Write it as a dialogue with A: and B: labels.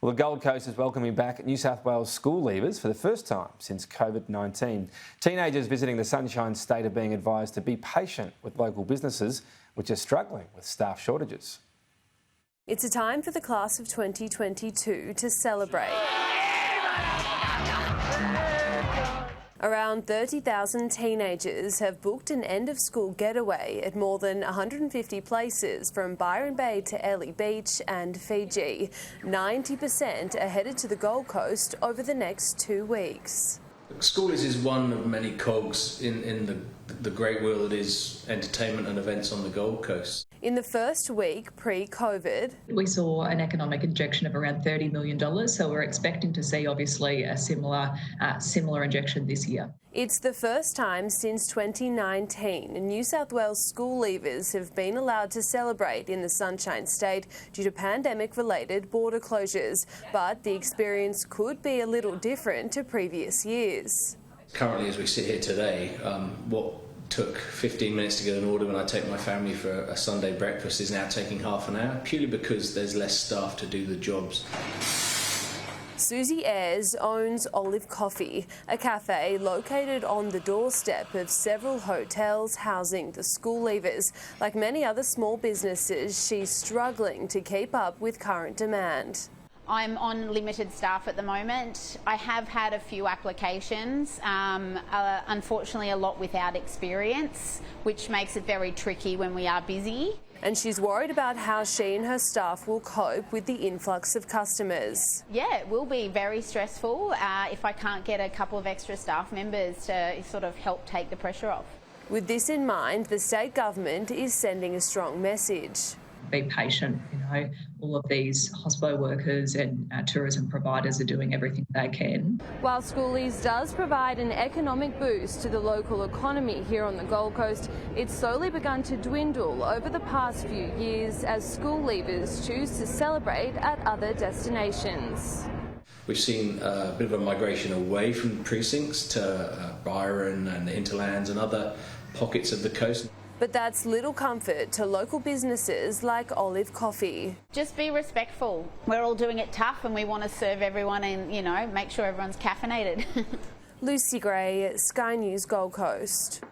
A: Well, the Gold Coast is welcoming back New South Wales school leavers for the first time since COVID-19. Teenagers visiting the Sunshine State are being advised to be patient with local businesses, which are struggling with staff shortages.
B: It's a time for the class of 2022 to celebrate. Around 30,000 teenagers have booked an end-of-school getaway at more than 150 places from Byron Bay to Ellie Beach and Fiji. 90% are headed to the Gold Coast over the next 2 weeks.
C: Schoolies is one of many cogs in the great wheel that is entertainment and events on the Gold Coast.
B: In the first week pre-COVID,
D: we saw an economic injection of around $30 million, so we're expecting to see obviously a similar injection this year.
B: It's the first time since 2019 New South Wales school leavers have been allowed to celebrate in the Sunshine State due to pandemic-related border closures, but the experience could be a little different to previous years.
C: Currently, as we sit here today, what took 15 minutes to get an order when I take my family for a Sunday breakfast is now taking half an hour, purely because there's less staff to do the jobs.
B: Susie Ayres owns Olive Coffee, a cafe located on the doorstep of several hotels housing the school leavers. Like many other small businesses, she's struggling to keep up with current demand.
E: I'm on limited staff at the moment. I have had a few applications, unfortunately a lot without experience, which makes it very tricky when we are busy.
B: And she's worried about how she and her staff will cope with the influx of customers.
E: Yeah, it will be very stressful if I can't get a couple of extra staff members to sort of help take the pressure off.
B: With this in mind, the state government is sending a strong message.
D: Be patient, all of these hospital workers and tourism providers are doing everything they can.
B: While Schoolies does provide an economic boost to the local economy here on the Gold Coast, it's slowly begun to dwindle over the past few years as school leavers choose to celebrate at other destinations.
C: We've seen a bit of a migration away from precincts to Byron and the hinterlands and other pockets of the coast.
B: But that's little comfort to local businesses like Olive Coffee.
E: Just be respectful. We're all doing it tough and we want to serve everyone and, make sure everyone's caffeinated.
B: Lucy Gray, Sky News Gold Coast.